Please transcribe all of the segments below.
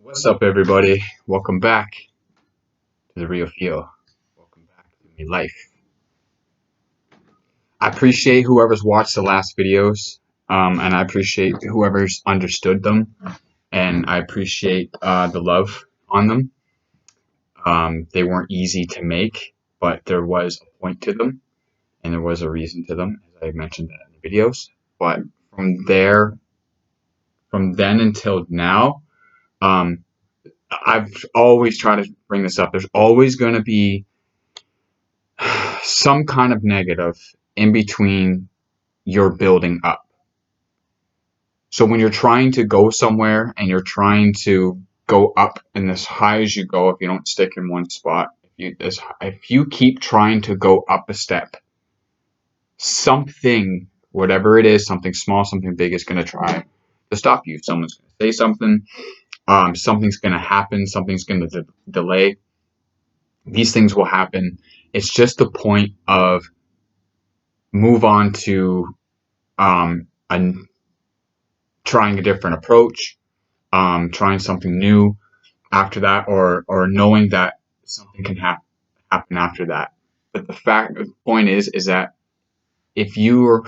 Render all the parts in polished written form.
What's up, everybody? Welcome back to the Real Feel. Welcome back to my life. I appreciate whoever's watched the last videos, and I appreciate whoever's understood them, and I appreciate the love on them. They weren't easy to make, but there was a point to them, and there was a reason to them, as I mentioned that in the videos. But from there, from then until now, um, I've always tried to bring this up. There's always going to be some kind of negative in between your building up. So when you're trying to go somewhere and you're trying to go up and as high as you go, if you don't stick in one spot, if you keep trying to go up a step, something, whatever it is, something small, something big, is going to try to stop you. Someone's going to say something. Something's going to happen. Something's going to delay. These things will happen. It's just the point of move on to a trying a different approach, trying something new after that, or knowing that something can happen after that. But the point is that if you're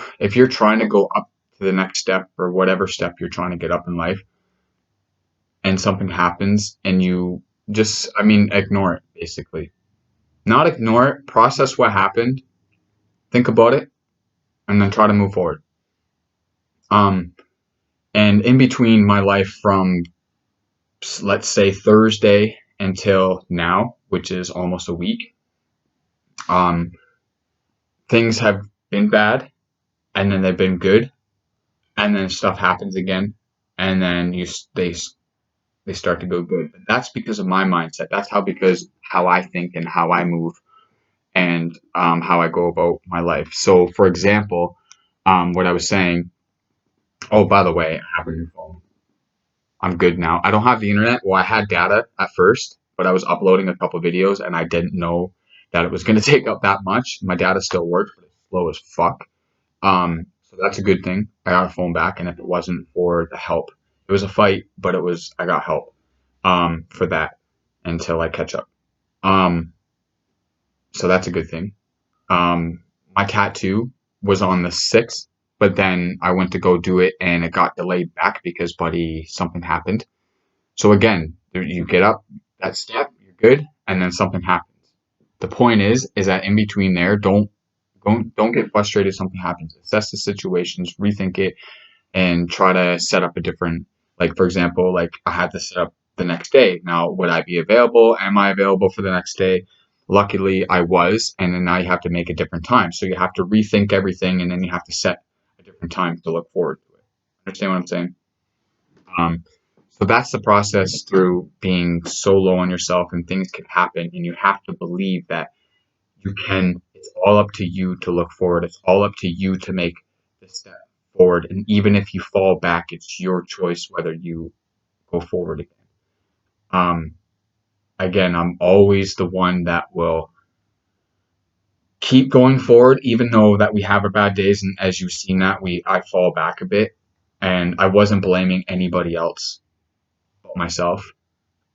trying to go up to the next step or whatever step you're trying to get up in life, and something happens, and you just, ignore it basically. Not ignore it, process what happened, think about it, and then try to move forward. Um, and in between my life from, let's say, Thursday until now, which is almost a week, um, things have been bad, and then they've been good, and then stuff happens again, and then they start to go good. But that's because of my mindset. That's how I think and how I move, and how I go about my life. So, for example, what I was saying. Oh, by the way, I have a new phone. I'm good now. I don't have the internet. Well, I had data at first, but I was uploading a couple videos and I didn't know that it was going to take up that much. My data still works, but it's slow as fuck. So that's a good thing. I got a phone back, and if it wasn't for the help, it was a fight, but I got help for that until I catch up. Um, so that's a good thing. My tattoo was on the 6th, but then I went to go do it and it got delayed back because, buddy, something happened. So again, you get up that step, you're good, and then something happens. The point is that in between there, don't get frustrated if something happens. Assess the situations, rethink it, and try to set up a different, like, for example, like I had to set up the next day. Now, would I be available? Am I available for the next day? Luckily, I was, and then now you have to make a different time. So you have to rethink everything, and then you have to set a different time to look forward to it. Understand what I'm saying? Um, so that's the process through being so low on yourself, and things can happen, and you have to believe that you can. It's all up to you to look forward. It's all up to you to make the step forward. And even if you fall back, it's your choice whether you go forward again. Um, Again, I'm always the one that will keep going forward, even though that we have our bad days. And as you've seen that, I fall back a bit, and I wasn't blaming anybody else but myself.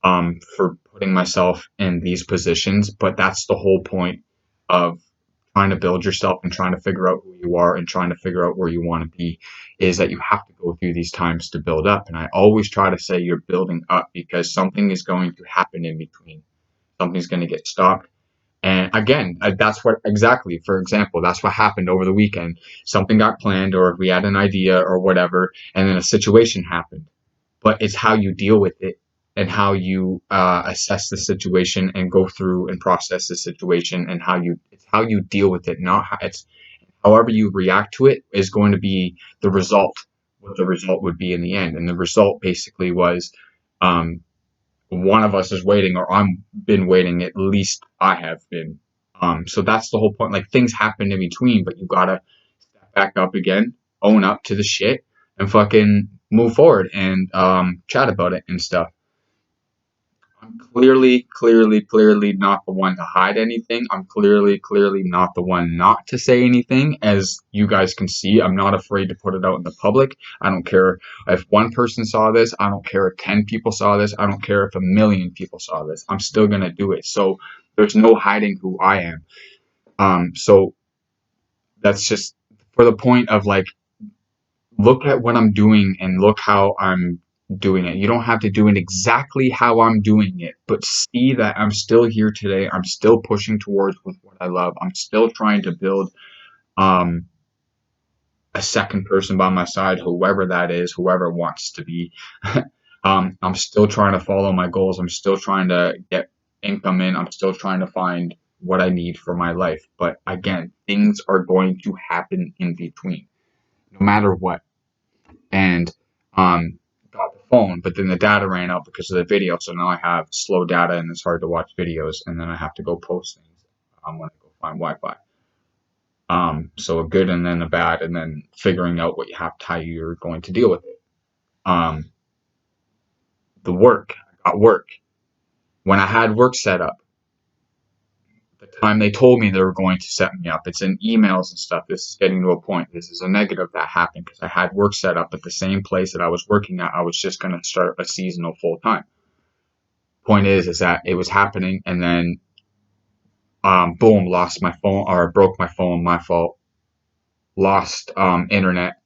For putting myself in these positions, but that's the whole point of trying to build yourself and trying to figure out who you are and trying to figure out where you want to be, is that you have to go through these times to build up. And I always try to say you're building up because something is going to happen in between. Something's going to get stopped. And again, that's what exactly, for example, that's what happened over the weekend. Something got planned, or we had an idea or whatever, and then a situation happened. But it's how you deal with it and how you assess the situation and go through and process the situation, and it's how you deal with it, not how it's however you react to it is going to be the result, what the result would be in the end. And the result basically was, um, one of us is waiting, or I'm been waiting, at least I have been. So that's the whole point. Like, things happen in between, but you gotta step back up again, own up to the shit, and fucking move forward and chat about it and stuff. I'm clearly not the one to hide anything. I'm clearly not the one not to say anything. As you guys can see, I'm not afraid to put it out in the public. I don't care if one person saw this. I don't care if 10 people saw this. I don't care if a million people saw this. I'm still going to do it. So there's no hiding who I am. So that's just for the point of like, look at what I'm doing and look how I'm doing it. You don't have to do it exactly how I'm doing it, but see that I'm still here today. I'm still pushing towards with what I love. I'm still trying to build um, a second person by my side, whoever that is, whoever it wants to be. I'm still trying to follow my goals. I'm still trying to get income in. I'm still trying to find what I need for my life. But again, things are going to happen in between, no matter what. And got the phone, but then the data ran out because of the video. So now I have slow data and it's hard to watch videos, and then I have to go post things when I go find Wi-Fi. So a good and then a bad, and then figuring out how you're going to deal with it. The work, I got work. When I had work set up, the time they told me they were going to set me up, it's in emails and stuff. This is getting to a point. This is a negative that happened because I had work set up at the same place that I was working at. I was just going to start a seasonal full time. Point is that it was happening, and then boom, lost my phone, or broke my phone, my fault. Lost internet.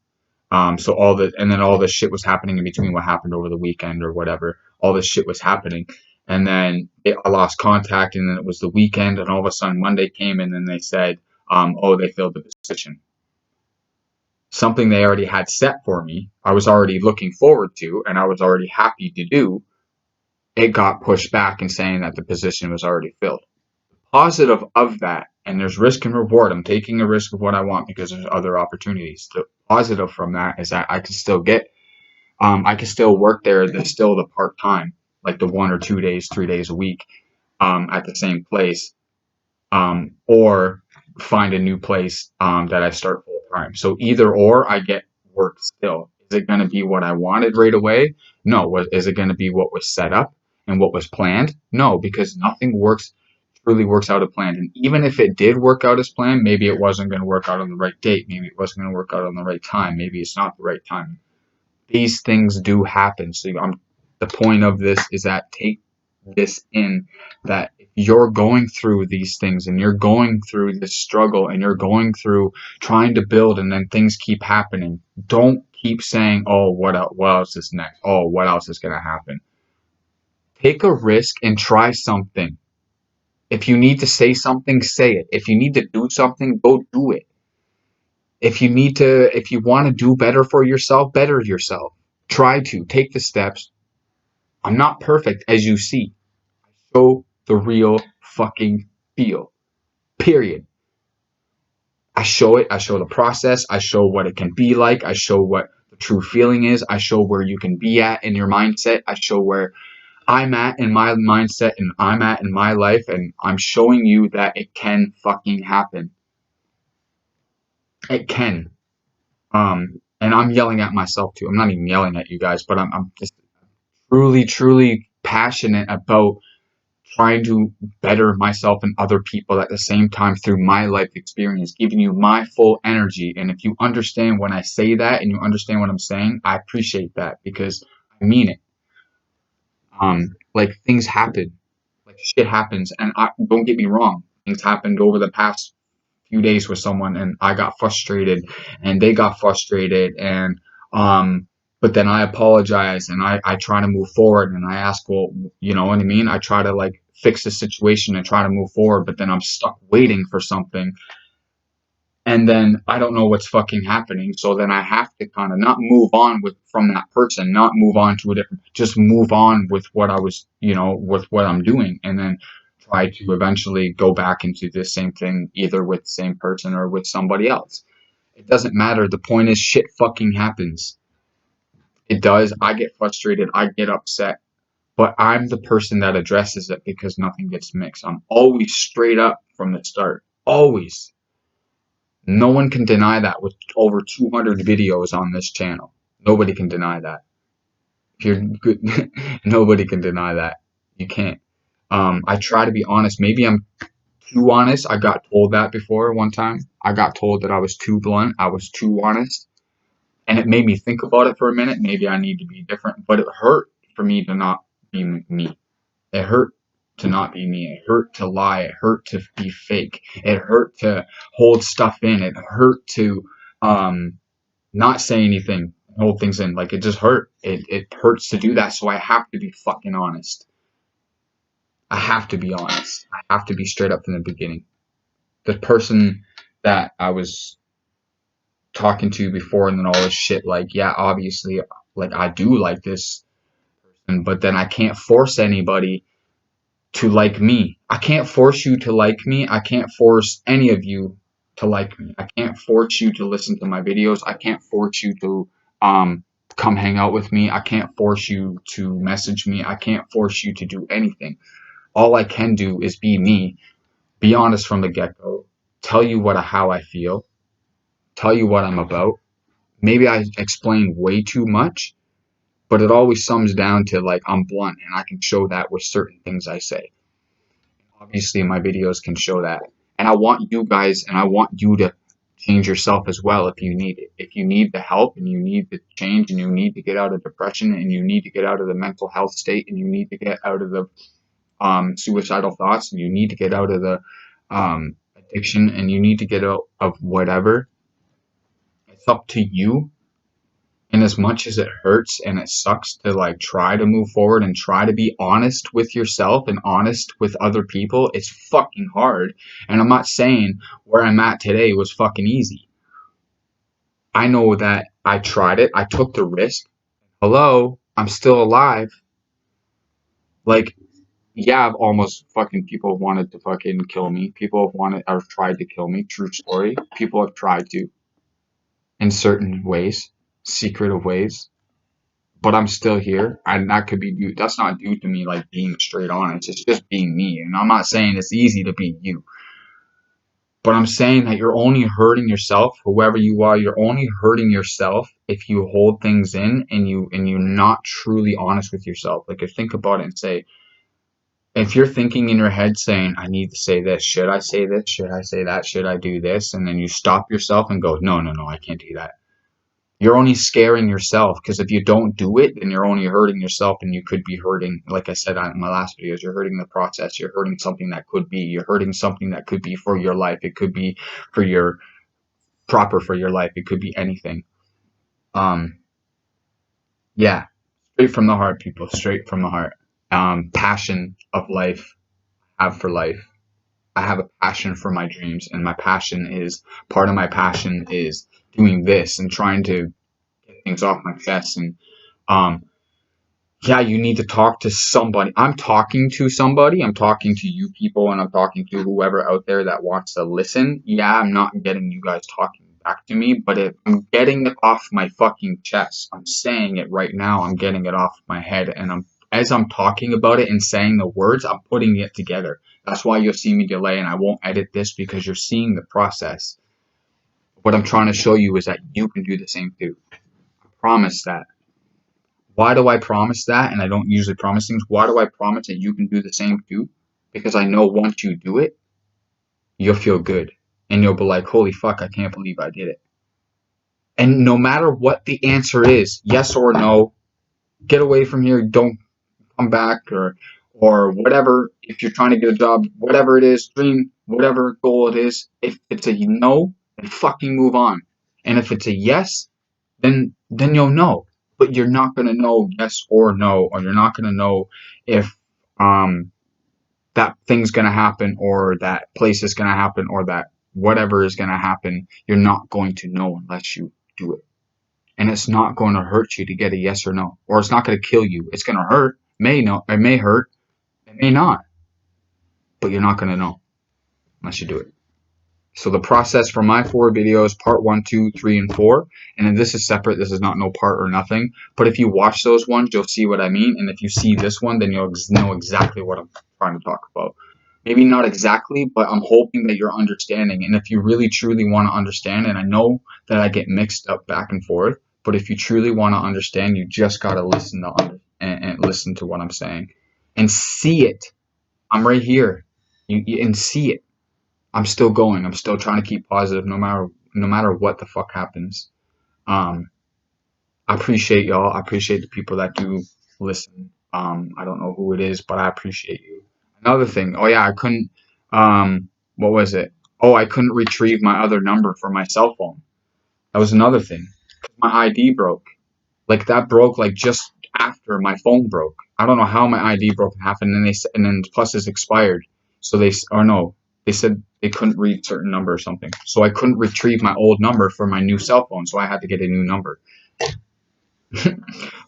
So all this shit was happening in between what happened over the weekend or whatever. All this shit was happening. And then I lost contact, and then it was the weekend, and all of a sudden Monday came, and then they said, oh, they filled the position. Something they already had set for me, I was already looking forward to, and I was already happy to do. It got pushed back and saying that the position was already filled. Positive of that, and there's risk and reward. I'm taking a risk of what I want because there's other opportunities. The positive from that is that I can still I can still work there. There's still the part time, like the 1 or 2 days, 3 days a week, at the same place, or find a new place that I start full time. So either or, I get work still. Is it going to be what I wanted right away? No. Is it going to be what was set up and what was planned? No, because nothing truly works out as planned. And even if it did work out as planned, maybe it wasn't going to work out on the right date. Maybe it wasn't going to work out on the right time. Maybe it's not the right time. These things do happen. So the point of this is that take this in, that if you're going through these things and you're going through this struggle and you're going through trying to build and then things keep happening, don't keep saying, oh, what else is next? Oh, what else is going to happen? Take a risk and try something. If you need to say something, say it. If you need to do something, go do it. If you want to do better for yourself, better yourself. Try to take the steps. I'm not perfect, as you see. Show the real fucking feel. Period. I show it. I show the process. I show what it can be like. I show what the true feeling is. I show where you can be at in your mindset. I show where I'm at in my mindset and I'm at in my life, and I'm showing you that it can fucking happen. It can. And I'm yelling at myself too. I'm not even yelling at you guys, but I'm just truly passionate about trying to better myself and other people at the same time through my life experience, giving you my full energy. And if you understand when I say that and you understand what I'm saying, I appreciate that because I mean it. Like things happen, like shit happens, and don't get me wrong, things happened over the past few days with someone, and I got frustrated, and they got frustrated, and but then I apologize, and I try to move forward, and I ask, well, you know what I mean? I try to like fix the situation and try to move forward, but then I'm stuck waiting for something, and then I don't know what's fucking happening. So then I have to kind of not move on from that person, not move on to a different, just move on with what I was, with what I'm doing, and then try to eventually go back into the same thing, either with the same person or with somebody else. It doesn't matter. The point is, shit fucking happens. It does. I get frustrated. I get upset. But I'm the person that addresses it because nothing gets mixed. I'm always straight up from the start. Always. No one can deny that with over 200 videos on this channel. Nobody can deny that. If you're good, nobody can deny that. You can't. I try to be honest. Maybe I'm too honest. I got told that before one time. I got told that I was too blunt. I was too honest. And it made me think about it for a minute. Maybe I need to be different. But it hurt for me to not be me. It hurt to not be me. It hurt to lie. It hurt to be fake. It hurt to hold stuff in. It hurt to not say anything, hold things in. Like, it just hurt. It hurts to do that. So I have to be fucking honest. I have to be honest. I have to be straight up from the beginning. The person that I was talking to before and then all this shit, like, yeah, obviously, like, I do like this person, but then I can't force anybody to like me. I can't force you to like me. I can't force any of you to like me. I can't force you to listen to my videos. I can't force you to come hang out with me. I can't force you to message me. I can't force you to do anything. All I can do is be me, be honest from the get-go, tell you how I feel, tell you what I'm about. Maybe I explain way too much, but it always sums down to, like, I'm blunt and I can show that with certain things I say. Obviously, my videos can show that. And I want you guys and I want you to change yourself as well if you need it. If you need the help and you need the change and you need to get out of depression and you need to get out of the mental health state and you need to get out of the suicidal thoughts and you need to get out of the addiction and you need to get out of whatever, it's up to you. And as much as it hurts and it sucks to, like, try to move forward and try to be honest with yourself and honest with other people, it's fucking hard. And I'm not saying where I'm at today was fucking easy. I know that I tried it. I took the risk. Hello, I'm still alive. Like, yeah, I've almost fucking, people have wanted to fucking kill me. People have wanted or tried to kill me. True story. People have tried to in certain ways, secretive ways. But I'm still here, and that could be due. That's not due to me, like, being straight honest. It's just being me, and I'm not saying it's easy to be you. But I'm saying that you're only hurting yourself, whoever you are. You're only hurting yourself if you hold things in and you're not truly honest with yourself. Like, if think about it and say, if you're thinking in your head saying, I need to say this, should I say this? Should I say that? Should I do this? And then you stop yourself and go, no, no, no, I can't do that. You're only scaring yourself, because if you don't do it, then you're only hurting yourself, and you could be hurting, like I said in my last videos, you're hurting the process. You're hurting something that could be. You're hurting something that could be for your life. It could be for your proper for your life. It could be anything. Um, yeah, straight from the heart, people. Straight from the heart. Passion of life. Have for life. I have a passion for my dreams, and part of my passion is doing this and trying to get things off my chest. And um, yeah, you need to talk to somebody. I'm talking to somebody. I'm talking to you people, and I'm talking to whoever out there that wants to listen. Yeah, I'm not getting you guys talking back to me, but I'm getting it off my fucking chest. I'm saying it right now. I'm getting it off my head, and as I'm talking about it and saying the words, I'm putting it together. That's why you'll see me delay, and I won't edit this, because you're seeing the process. What I'm trying to show you is that you can do the same too. I promise that. Why do I promise that? And I don't usually promise things. Why do I promise that you can do the same too? Because I know once you do it, you'll feel good. And you'll be like, holy fuck, I can't believe I did it. And no matter what the answer is, yes or no, get away from here, don't come back, or whatever. If you're trying to get a job, whatever it is, dream, whatever goal it is, if it's a no, then fucking move on. And if it's a yes, then you'll know. But you're not gonna know yes or no, or you're not gonna know if that thing's gonna happen, or that place is gonna happen, or that whatever is gonna happen. You're not going to know unless you do it. And it's not going to hurt you to get a yes or no, or it's not going to kill you. It's going to hurt. It may hurt. It may not. But you're not going to know unless you do it. So the process for my 4 videos, part 1, 2, 3, and 4, and then this is separate. This is not no part or nothing. But if you watch those ones, you'll see what I mean. And if you see this one, then you'll know exactly what I'm trying to talk about. Maybe not exactly, but I'm hoping that you're understanding. And if you really, truly want to understand, and I know that I get mixed up back and forth, but if you truly want to understand, you just got to listen to and listen to what I'm saying. and see it. I'm right here. And see it. I'm still going. I'm still trying to keep positive no matter what the fuck happens. Um, I appreciate y'all. I appreciate the people that do listen. I don't know who it is, but I appreciate you. Another thing. Oh yeah, I couldn't. What was it? Oh, I couldn't retrieve my other number for my cell phone. That was another thing. My ID broke. Like that broke like just after my phone broke. I don't know how my ID broke in half, and then plus it's expired. So or no, they said they couldn't read certain number or something. So I couldn't retrieve my old number for my new cell phone. So I had to get a new number.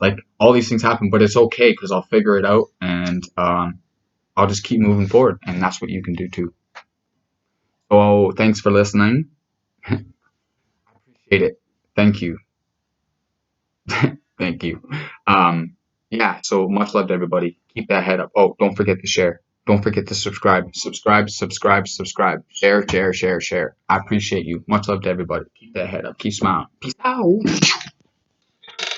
Like all these things happen, but it's okay because I'll figure it out, and I'll just keep moving forward, and that's what you can do too. So thanks for listening. Appreciate it. Thank you. Thank you. Yeah, so much love to everybody. Keep that head up. Oh, don't forget to share. Don't forget to subscribe. Subscribe, subscribe, subscribe. Share, share, share, share. I appreciate you. Much love to everybody. Keep that head up. Keep smiling. Peace out.